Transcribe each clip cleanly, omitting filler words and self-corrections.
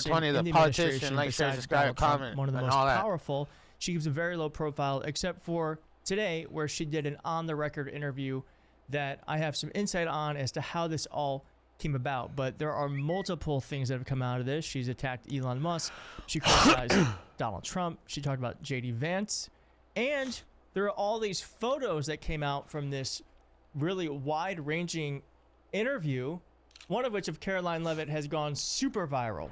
20, the politician, like, share, subscribe, comment, one of the and most all that. powerful. She keeps a very low profile, except for today, where she did an on-the-record interview that I have some insight on as to how this all came about. But there are multiple things that have come out of this. She's attacked Elon Musk. She criticized Donald Trump. She talked about J.D. Vance. And there are all these photos that came out from this really wide-ranging interview, one of which of Caroline Leavitt has gone super viral.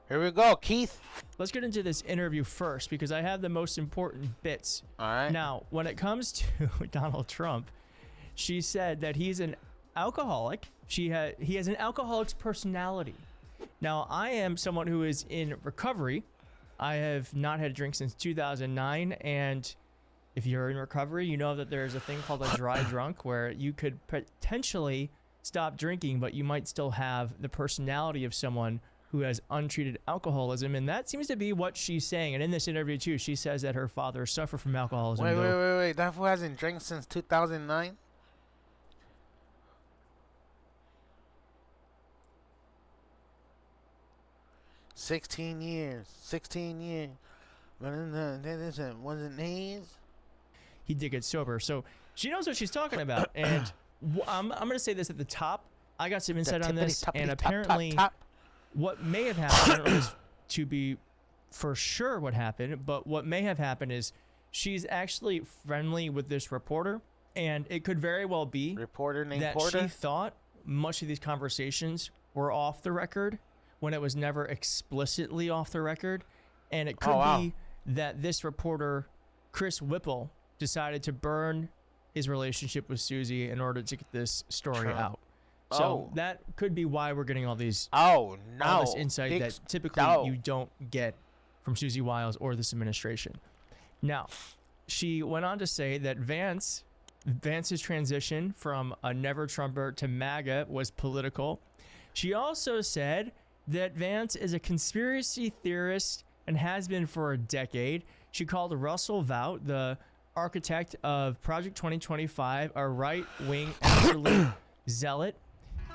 Here we go, Keith. Let's get into this interview first because I have the most important bits. All right. Now, when it comes to Donald Trump, she said that he's an alcoholic. He has an alcoholic's personality. Now, I am someone who is in recovery. I have not had a drink since 2009, and if you're in recovery, you know that there's a thing called a dry drunk where you could potentially stop drinking, but you might still have the personality of someone who has untreated alcoholism, and that seems to be what she's saying. And in this interview, too, she says that her father suffered from alcoholism. Wait. That fool hasn't drank since 2009? $16 years. Wasn't AIDS? He did get sober. So she knows what she's talking about. And I'm going to say this at the top. I got some insight on this, and apparently what may have happened, I don't know if to be for sure what happened, but what may have happened is she's actually friendly with this reporter, and it could very well be reporter named that Porter? she thought much of these conversations were off the record when it was never explicitly off the record. And it could be that this reporter, Chris Whipple, decided to burn his relationship with Susie in order to get this story out. So that could be why we're getting all these all this insight that typically you don't get from Susie Wiles or this administration. Now, she went on to say that Vance's transition from a never Trumper to MAGA was political. She also said that Vance is a conspiracy theorist and has been for a decade. She called Russell Vought, the architect of Project 2025, a right-wing absolute zealot.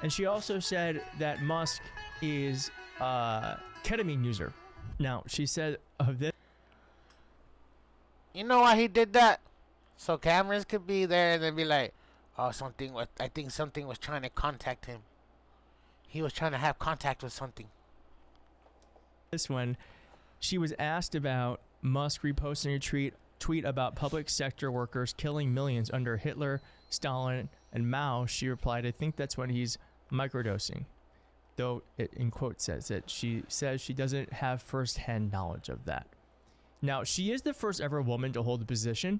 And she also said that Musk is a ketamine user. Now, she said of this. You know why he did that? So cameras could be there and they'd be like, oh, I think something was trying to contact him. He was trying to have contact with something. This one, she was asked about Musk reposting a tweet about public sector workers killing millions under Hitler, Stalin, and Mao. She replied, I think that's when he's microdosing. Though it in quote says that she says she doesn't have firsthand knowledge of that. Now, she is the first ever woman to hold the position,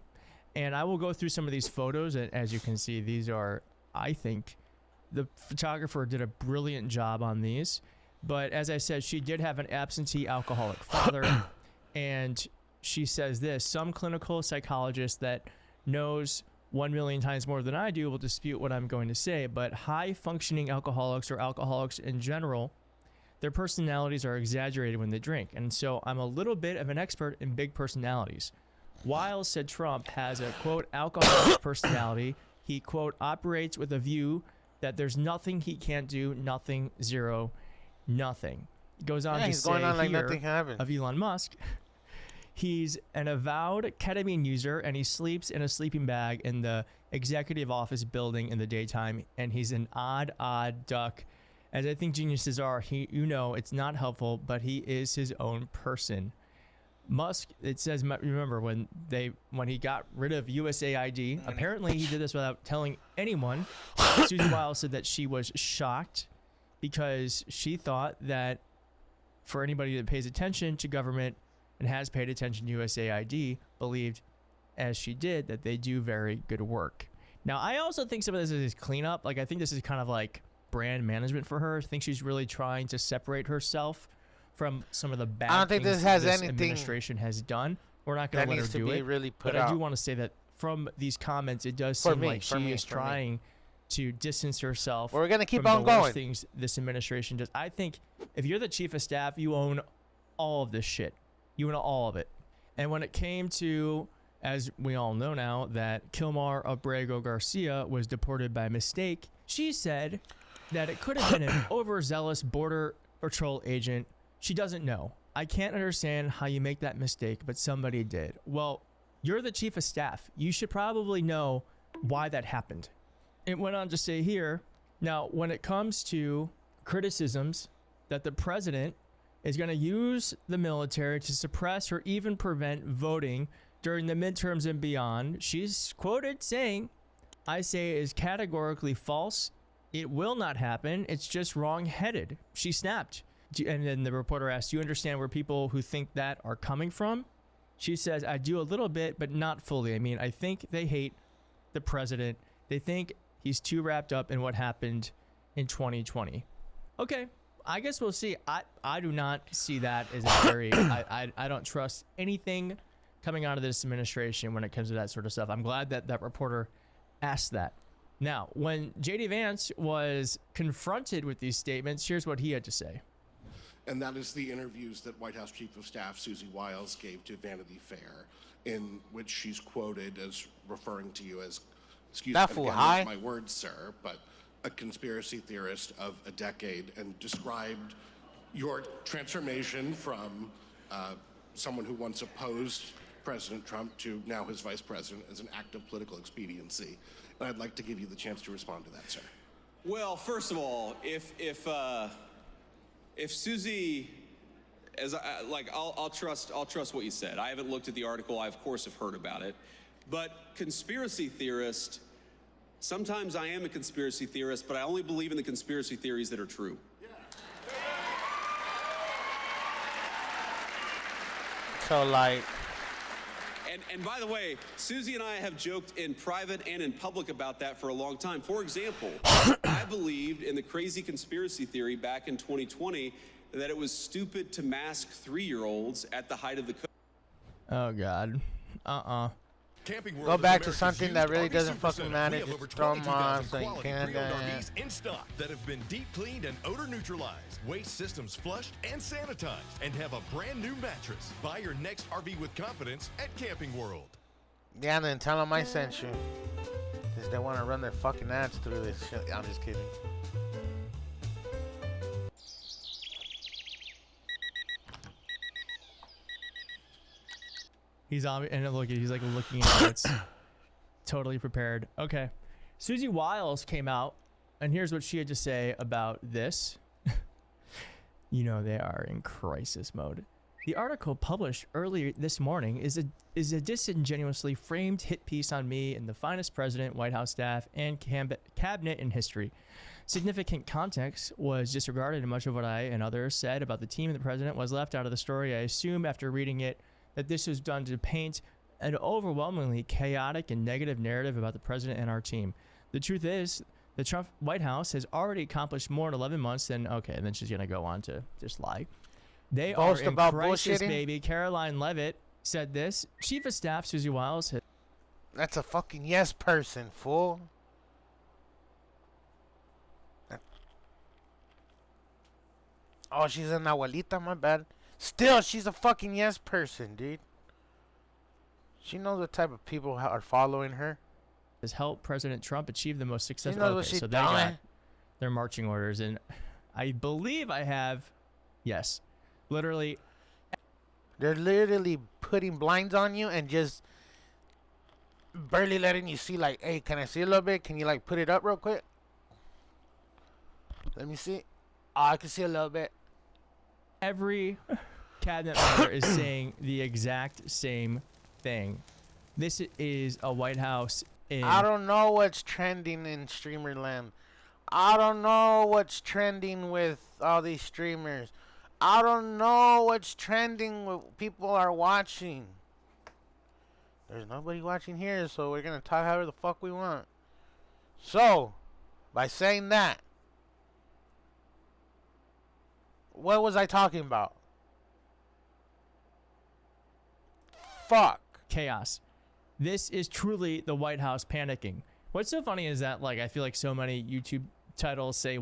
and I will go through some of these photos, and as you can see, these are, I think, the photographer did a brilliant job on these. But as I said, she did have an absentee alcoholic father, and she says this: some clinical psychologist that knows 1 million times more than I do will dispute what I'm going to say, but high-functioning alcoholics or alcoholics in general, their personalities are exaggerated when they drink. And so I'm a little bit of an expert in big personalities. Wiles said Trump has a, quote, alcoholic personality. He, quote, operates with a view that there's nothing he can't do, nothing, zero, nothing. Goes on to say like here of Elon Musk, he's an avowed ketamine user, and he sleeps in a sleeping bag in the executive office building in the daytime, and he's an odd duck. As I think geniuses are, it's not helpful, but he is his own person. Musk, it says, remember when he got rid of USAID, apparently he did this without telling anyone. Susie Wiles said that she was shocked because she thought that for anybody that pays attention to government and has paid attention to USAID, believed, as she did, that they do very good work. Now, I also think some of this is cleanup. Like, I think this is kind of like brand management for her. I think she's really trying to separate herself from some of the bad things this administration has done. We're not going to let her do it. Really but I do want to say that from these comments, it does seem like she is trying to distance herself. We're going to keep on going. Things this administration does. I think if you're the chief of staff, you own all of this shit. You own all of it. And when it came to, as we all know now, that Kilmar Abrego Garcia was deported by mistake, she said that it could have been an overzealous border patrol agent. She doesn't know. I can't understand how you make that mistake, but somebody did. Well, you're the chief of staff. You should probably know why that happened. It went on to say here, now, when it comes to criticisms that the president is going to use the military to suppress or even prevent voting during the midterms and beyond, she's quoted saying, I say it is categorically false. It will not happen. It's just wrong-headed. She snapped. And then the reporter asked, do you understand where people who think that are coming from? She says, I do a little bit, but not fully. I mean, I think they hate the president. They think he's too wrapped up in what happened in 2020. Okay, I guess we'll see. I do not see that as a very, I don't trust anything coming out of this administration when it comes to that sort of stuff. I'm glad that that reporter asked that. Now, when J.D. Vance was confronted with these statements, here's what he had to say. And that is the interviews that White House Chief of Staff Susie Wiles gave to Vanity Fair, in which she's quoted as referring to you as, excuse me, again, not my words, sir, but a conspiracy theorist of a decade, and described your transformation from someone who once opposed President Trump to now his vice president as an act of political expediency. And I'd like to give you the chance to respond to that, sir. Well, first of all, if Susie, I'll trust what you said. I haven't looked at the article. I of course have heard about it, but conspiracy theorist. Sometimes I am a conspiracy theorist, but I only believe in the conspiracy theories that are true. So like. And by the way, Susie and I have joked in private and in public about that for a long time. For example, I believed in the crazy conspiracy theory back in 2020 that it was stupid to mask 3-year-olds at the height of the COVID. Oh, God. Go back to something that really doesn't fucking matter. Just throw them on so you can. RVs in stock that have been deep cleaned and odor neutralized, waste systems flushed and sanitized, and have a brand new mattress. Buy your next RV with confidence at Camping World. Yeah, and then tell them I sent you. Because they want to run their fucking ads through this shit. I'm just kidding. He's on, and look, he's like looking at it. It's totally prepared. Okay. Susie Wiles came out, and here's what she had to say about this. You know they are in crisis mode. The article published earlier this morning is a disingenuously framed hit piece on me and the finest president, White House staff, and cabinet in history. Significant context was disregarded, and much of what I and others said about the team and the president was left out of the story. I assume after reading it that this was done to paint an overwhelmingly chaotic and negative narrative about the president and our team. The truth is, the Trump White House has already accomplished more in 11 months than, okay, and then she's going to go on to just lie. They Boast are in about crisis, bullshitting? baby. Caroline Leavitt said this. Chief of Staff Susie Wiles has... That's a fucking yes person, fool. Oh, she's an abuelita, my bad. Still, she's a fucking yes person, dude. She knows what type of people are following her. has helped President Trump achieve the most successful... You know what okay, she so they done? got their marching orders, and I believe I have... Yes. Literally... They're literally putting blinds on you and just barely letting you see, like, hey, can I see a little bit? Can you, like, put it up real quick? Let me see. Oh, I can see a little bit. Every cabinet member is saying the exact same thing. This is a White House in... I don't know what's trending in streamer land. I don't know what's trending with all these streamers. I don't know what's trending with people are watching. There's nobody watching here, so we're going to talk however the fuck we want. So, by saying that, what was I talking about? Fuck. chaos. This is truly the White House panicking. What's so funny is that, like, I feel like so many YouTube titles say...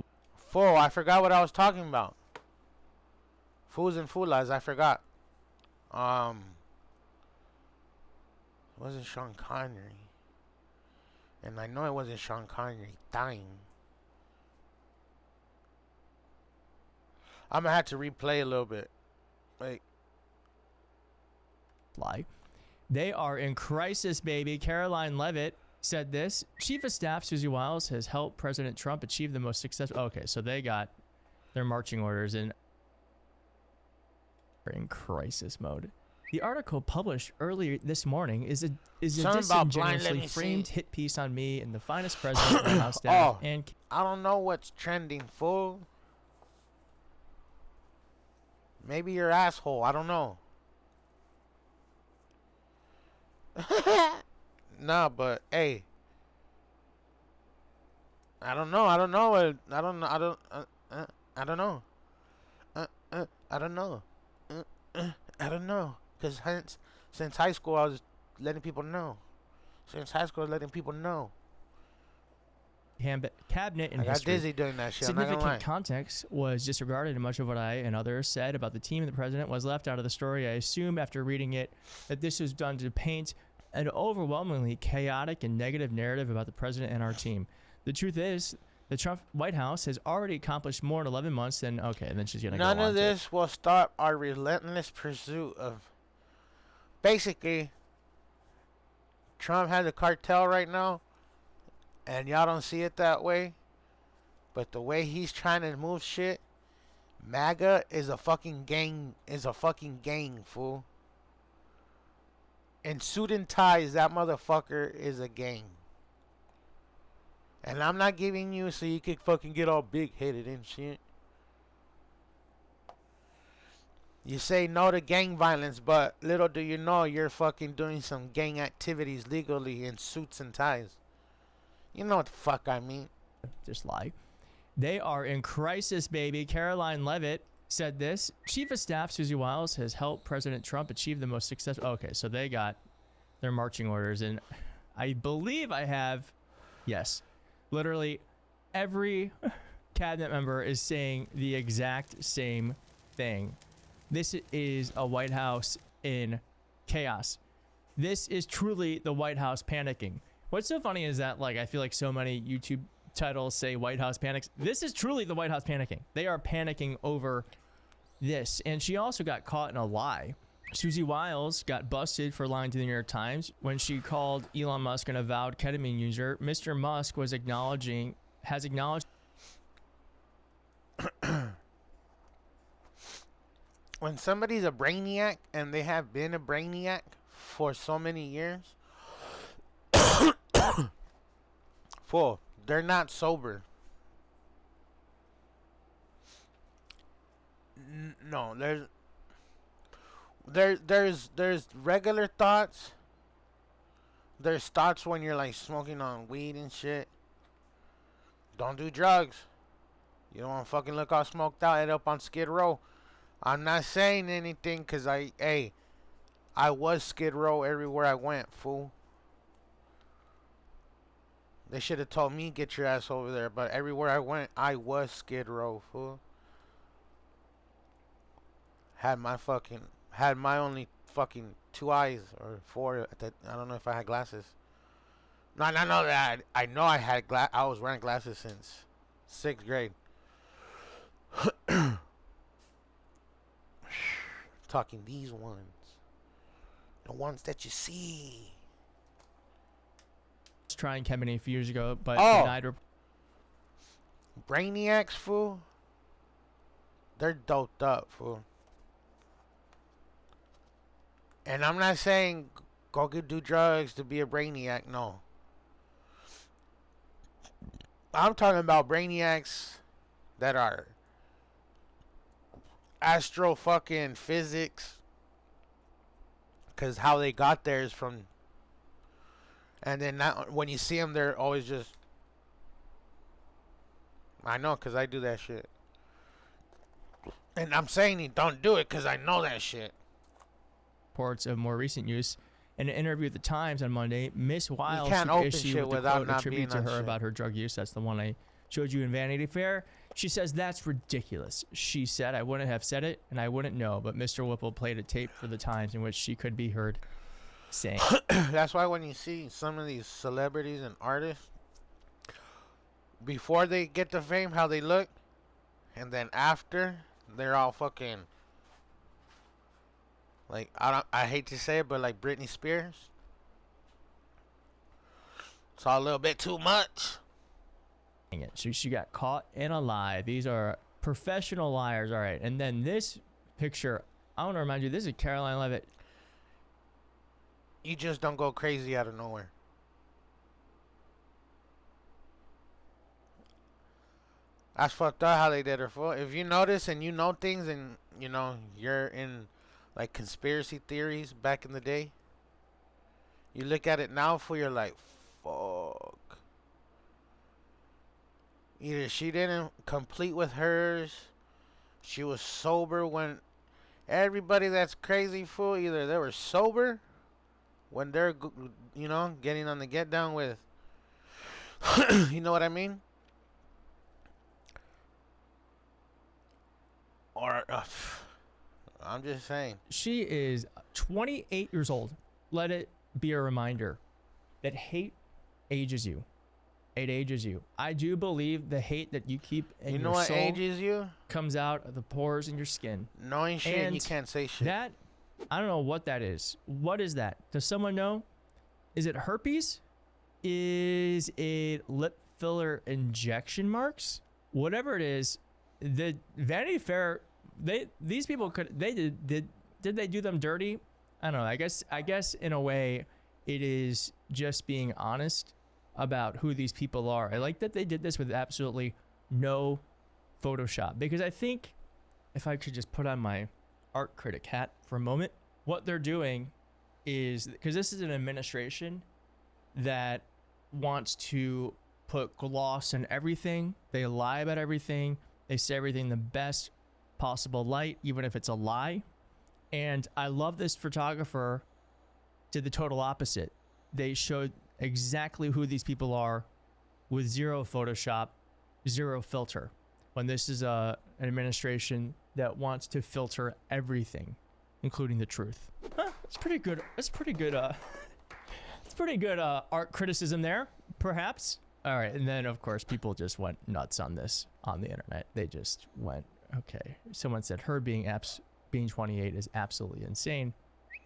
Fool, I forgot what I was talking about. Fools and Foolas, I forgot. It wasn't Sean Connery. And I know it wasn't Sean Connery dying. I'm gonna have to replay a little bit. Wait. Lie. They are in crisis, baby. Caroline Levitt said this. Chief of Staff Susie Wiles has helped President Trump achieve the most successful. Okay, so they got their marching orders and are in crisis mode. The article published earlier this morning is a disingenuously framed hit piece on me and the finest president of the House staff. And I don't know what's trending, fool. Maybe your asshole. I don't know. Nah, but hey, I don't know. I don't know. I don't know. I don't. I don't know. I don't know. I don't know. Cause since high school, I was letting people know. Since high school, I was letting people know. Cabinet and I got history. dizzy doing that shit. Significant context was disregarded, and much of what I and others said about the team and the president was left out of the story. I assumed after reading it that this was done to paint an overwhelmingly chaotic and negative narrative about the president and our team. The truth is, the Trump White House has already accomplished more in 11 months than... Okay, and then she's going to go on. None of this will stop our relentless pursuit of... Basically, Trump has a cartel right now, and y'all don't see it that way. But the way he's trying to move shit, MAGA is a fucking gang, fool. In suit and ties, that motherfucker is a gang. And I'm not giving you so you can fucking get all big-headed and shit. You say no to gang violence, but little do you know you're fucking doing some gang activities legally in suits and ties. You know what the fuck I mean. Just lie. They are in crisis, baby. Caroline Levitt said this. Chief of Staff Susie Wiles has helped President Trump achieve the most successful... Okay, so they got their marching orders, and I believe I have... Yes. Literally every cabinet member is saying the exact same thing. This is a White House in chaos. This is truly the White House panicking. What's so funny is that, like, I feel like so many YouTube titles say White House panics. This is truly the White House panicking. They are panicking over this. And she also got caught in a lie. Susie Wiles got busted for lying to the New York Times when she called Elon Musk an avowed ketamine user. Mr. Musk has acknowledged. When somebody's a brainiac, and they have been a brainiac for so many years, fool, they're not sober. No, there's regular thoughts. There's thoughts when you're like smoking on weed and shit. Don't do drugs. You don't want to fucking look all smoked out, end up on Skid Row. I'm not saying anything because I was Skid Row everywhere I went, fool. They should have told me get your ass over there, but everywhere I went, I was Skid Row, fool. Had my only fucking 2 eyes or 4. I don't know if I had glasses. No, that I know I had I was wearing glasses since 6th grade. Talking these ones, the ones that you see. Trying ketamine a few years ago, but denied. Brainiacs, fool. They're doped up, fool. And I'm not saying go do drugs to be a brainiac. No. I'm talking about brainiacs that are astro fucking physics. Because how they got there is from... And then when you see them, they're always just... I know, because I do that shit. And I'm saying you don't do it because I know that shit. Reports of more recent use. In an interview with the Times on Monday, Miss Wiles can't took open issue shit with the without quote not attributed being to on her shit. about her drug use. That's the one I showed you in Vanity Fair. She says, that's ridiculous. She said, I wouldn't have said it, and I wouldn't know. But Mr. Whipple played a tape for the Times in which she could be heard saying. That's why when you see some of these celebrities and artists, before they get the fame, how they look, and then after, they're all fucking like I hate to say it, but like Britney Spears. It's all a little bit too much. Dang it. So she got caught in a lie. These are professional liars. All right. And then this picture, I want to remind you, this is Caroline Levitt. You just don't go crazy out of nowhere. That's fucked up how they did her, fool. If you notice and you know things and, you know, you're in, like, conspiracy theories back in the day, you look at it now, fool, you're like, fuck. Either she didn't complete with hers, she was sober when... Everybody that's crazy, fool, either they were sober when they're, you know, getting on the get down with... You know what I mean? Or, I'm just saying. She is 28 years old. Let it be a reminder that hate ages you. It ages you. I do believe the hate that you keep in your soul ages you? Comes out of the pores in your skin. Knowing shit and you can't say shit. That, I don't know what that is. What is that? Does someone know? Is it herpes? Is it lip filler injection marks? Whatever it is, the Vanity Fair, these people could, did they do them dirty? I don't know. I guess in a way it is just being honest about who these people are. I like that they did this with absolutely no Photoshop, because I think if I could just put on my art critic hat for a moment, what they're doing is, because this is an administration that wants to put gloss in everything. They lie about everything. They say everything the best possible light, even if it's a lie. And I love this photographer did the total opposite. They showed exactly who these people are with zero Photoshop, zero filter. When this is an administration that wants to filter everything, including the truth. It's pretty good. It's pretty good. It's pretty good art criticism there, perhaps. All right, and then of course people just went nuts on this on the internet. They just went, okay. Someone said her being 28 is absolutely insane.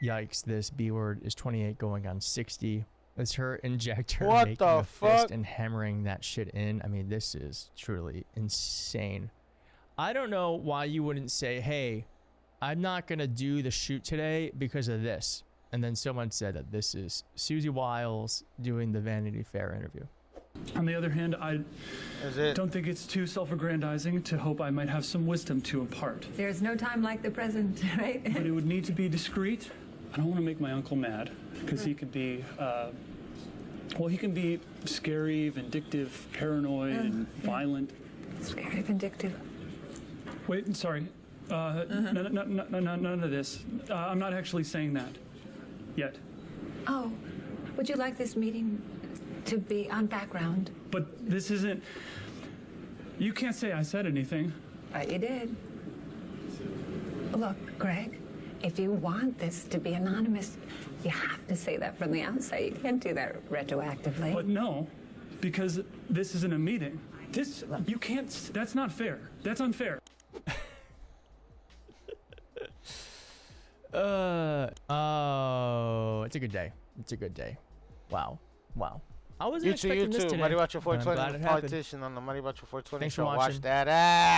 Yikes! This B word is 28 going on 60. It's her injector making a fist and hammering that shit in. I mean, this is truly insane. I don't know why you wouldn't say, hey, I'm not going to do the shoot today because of this. And then someone said that this is Susie Wiles doing the Vanity Fair interview. On the other hand, I don't think it's too self-aggrandizing to hope I might have some wisdom to impart. There's no time like the present, right? But it would need to be discreet. I don't want to make my uncle mad, because he could be, well, he can be scary, vindictive, paranoid, and violent. Scary, vindictive. Wait, sorry. None of this. I'm not actually saying that. Yet. Oh, would you like this meeting to be on background? But this isn't... You can't say I said anything. You did. Look, Greg, if you want this to be anonymous, you have to say that from the outset. You can't do that retroactively. But no, because this isn't a meeting. This, you can't, that's not fair. That's unfair. Oh, it's a good day. It's a good day. Wow. I wasn't expecting this today. Maribacho 420, politician on the Maribacho 420 Thanks show. for watching. Watch that ad.